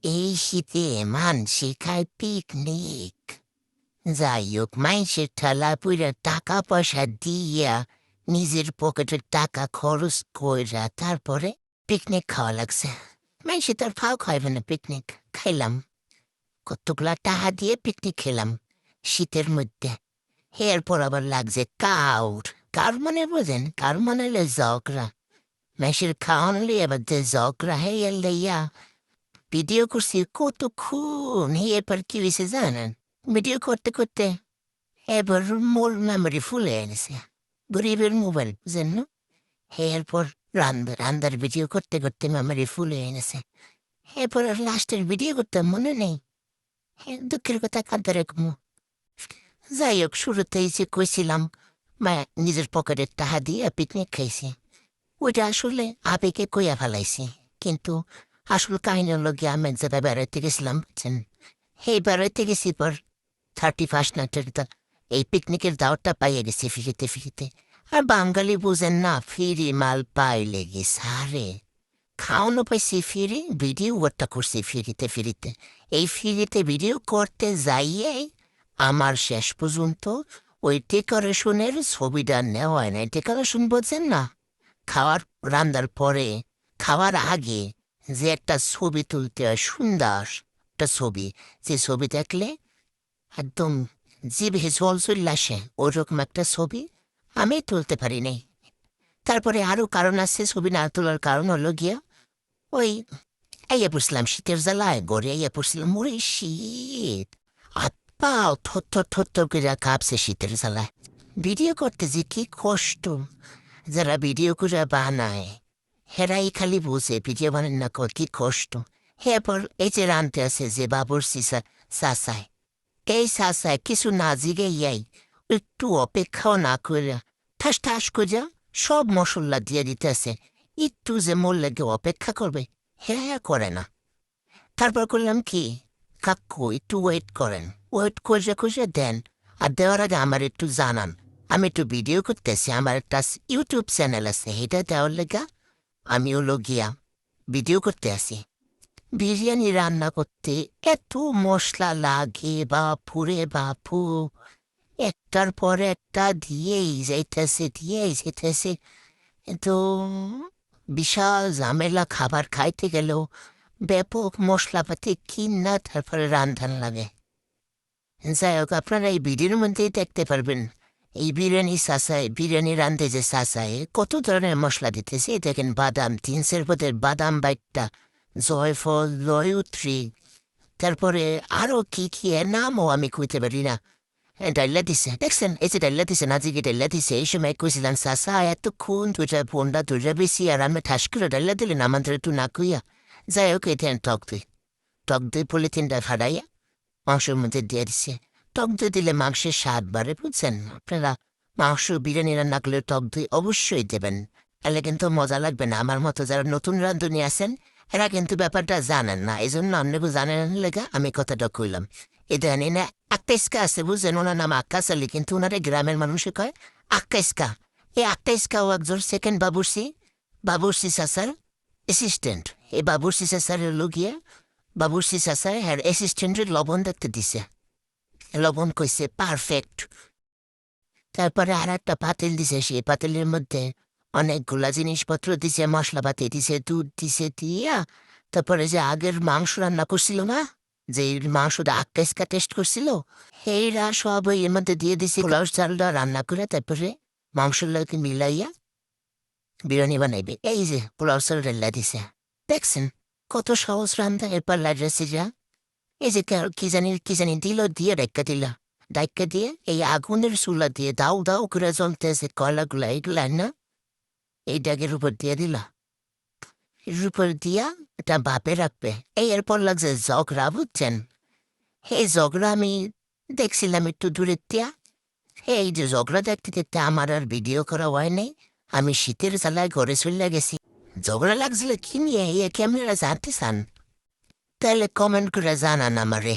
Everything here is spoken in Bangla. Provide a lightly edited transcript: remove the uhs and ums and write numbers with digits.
এই শীতে মানসি খায় পিকনিক। যাই হোক মাইসের ঠেলা পুইরা টাকা পয়সা দিয়া নিজের পকেটের টাকা খরচ কইরা তারপরে পিকনিক খাওয়া লাগছে। মাইসে তার ফাও খাইবে না, পিকনিক খাইলাম, কতগুলা টাকা দিয়ে পিকনিক খেলাম শীতের মধ্যে। এরপর আবার লাগছে কাউর। কার মানে বোঝেন? কার মানে হলো জগরা। মাইসের খাওয়ানো লিয়ে আবার যে জগরা হে লইয়া ভিডিও করছি কতক্ষণ। এরপর কি হয়েছে জানেন? ভিডিও করতে করতে এবার মোর মেমোরি ফুল হয়ে গেছে। গরিবের মোবাইল বুঝেন না? এরপর রান্দার ভিডিও করতে করতে মেমোরি ফুল হয়ে গেছে। এরপর আর লাস্টের ভিডিও করতে মনে নেই। দুঃখের কথা কাঁদতে রাখবো। যাই হোক, শুরুতেই যে কইছিলাম মা নিজের পকেটের টাকা দিয়ে পিকনিক খাইছি, ওইটা আসলে আবেগে কইয়া ফেলাইছি। কিন্তু আসল কাহিনী হলো গিয়ে আমি এক জায়গায় বেড়াইতে গেছিলাম, বুঝছেন? এই বেড়াইতে গেছি পর 31st নাইটের এই পিকনিকের দাওয়াতটা পাইয়ে গেছি ফিরিতে ফিরিতে। আর বাঙালি বুঝেন না, ফিরি মাল পাইলে গেছে। আরে খাওয়ানো পাইছি ফিরি, ভিডিও ওটা করছি ফিরিতে ফিরিতে। এই ফিরিতে ভিডিও করতে যাইয়ে আমার শেষ পর্যন্ত ওই ডেকোরেশনের ছবিটা নেওয়া হয় না। ডেকোরেশন বোঝেন না? খাওয়ার রান্নার পরে, খাওয়ার আগে যে একটা ছবি তুলতে হয়, সুন্দর একটা ছবি, যে ছবি দেখলে একদম জিভে জল চলে আসে, ওরকম একটা ছবি আমি তুলতে পারি নাই। তারপরে আরও কারণ আছে ছবি না তোলার কারণ হলো গিয়া ওই আইয়া পড়ছিলাম শীতের জ্বালায়, গড়ে আইয়া পড়ছিলাম। মোরে শীত, হাত পাও থর থর থর থর করে কাঁপছে শীতের জ্বালায়। ভিডিও করতে যে কি কষ্ট। যারা ভিডিও করে বানায় হেরাই খালি বুঝে ভিডিও বানান না কি কষ্ট। এরপর এই যে রানতে আছে যে বাবুর সিসা চাচায়, এই চাচায় কিছু না জিগে ইয়াই একটু অপেক্ষাও না করে ঠাস ঠাস করে সব মশলা দিয়ে দিতেছে। একটু যে মোর লেগে অপেক্ষা করবে, হ্যাঁ করে না। তারপর করলাম কি, কাকু একটু ওয়েট করেন, ওয়েট করে খুঁজে দেন। আর দেওয়ার আগে আমার একটু জানান, আমি একটু ভিডিও করতেছি, আমার একটা ইউটিউব চ্যানেল আছে, এটা দেওয়ার লেগা আমি হলো গিয়া ভিডিও করতে আসি। বিরিয়ানি রান্না করতে এত মশলা লাগে বাপুরে বাপু, একটার পর একটা দিয়েই যাইতেছে। তো বিশাল ঝামেলা, খাবার খাইতে গেলেও ব্যাপক মশলাপাতি কিনা তারপরে রান্ধান লাগে। যাই হোক, আপনারা এই ভিডিওর মধ্যেই দেখতে পারবেন এই বিরিয়ানি রান্ধে যে চাচায় কত ধরনের মশলা দিতেছে। দেখেন বাদাম, 300 পদের বাদাম বাইটটা, জয়ফল, জয়ুত্রী, তারপরে আরো কি কি এর নামও আমি কইতে পারি না। ডাইলা দিছে, দেখছেন? এই যে ডাইলা দিছে, নাজিকে ডাইলা দিছে। এই সময় কইছিলাম চাচা এতক্ষণ দুইটা ফোনটা দুইটা বেশি, আর আমি ঠাস করে ডাইলা দিলেন আমাদের একটু না কইয়া। যাই হোক, এটা টক দই পলিথিনটা ফাড়াইয়া মাংসের মধ্যে দিয়ে দিছে। টক দই দিলে মাংসের স্বাদ বাড়ে, বুঝছেন? আপনারা মাংস বিরিয়ানি রান্না করলে টক দই অবশ্যই দেবেন, তাহলে কিন্তু মজা লাগবে না। আমার মতো যারা নতুন রাঁধুনি আছেন এরা কিন্তু ব্যাপারটা জানেন না, এই জন্য আপনাকে জানেন লেগা আমি কথাটা কইলাম। এ দেন এনে আক্কাইস্কা আছে, বুঝছেন? ওনার নাম আক্কাস আলী, কিন্তু ওনারে গ্রামের মানুষে কয় আক্কাইস্কা। এই আক্কাইস্কাও একজন সেকেন্ড বাবুর্সি চাচার অ্যাসিস্ট্যান্ট। এই বাবুর্সি চাচার হলো গিয়ে বাবুর্চি চাচায় হ্যার অ্যাসিস্ট্যান্টের লবণ দেখতে দিছে। লবণ কইছে পারফেক্ট। তারপরে আর একটা পাতিল দিছে, সেই পাতিলের মধ্যে অনেকগুলা জিনিসপত্র দিছে, মশলাপাতি দিছে, দুধ দিছে, দিয়া তারপরে যে আগের মাংস রান্না করছিল না, যে মাংসটা আক্কাইস্কা টেস্ট করছিল, সেইরা সব এর মধ্যে দিয়ে দিছে। পোলাও চালটা রান্না করে তারপরে মাংসের লগে মিলাইয়া বিরিয়ানি বানাইবে। এই যে পোলাও চাল রেল্লা দিছে, দেখছেন কত সহজ রান্না। এরপর লাইড্রেসি যা এই যে কি জানি দিল, দিয়ে ডাইকা দিয়ে এই আগুনের চুলা দিয়ে দাও দাও করে জ্বলতেছে কয়লাগুলা, এইগুলা না এই ড্যাগের উপর দিয়ে দিলা, এর উপর দিয়া এটা বাপে রাখবে। এই এরপর লাগছে জগরা, বুঝছেন? এই জগরা আমি দেখছিলাম একটু দূরের দিয়া। এই যে জগরা দেখতে দেখতে আমার আর ভিডিও করা হয় নাই। আমি শীতের জ্বালায় ঘরে চলে গেছি। ঝগড়া লাগছিল কি নিয়ে, ক্যামেরা জানতে চান? তাহলে কমেন্ট করে জানান আমারে।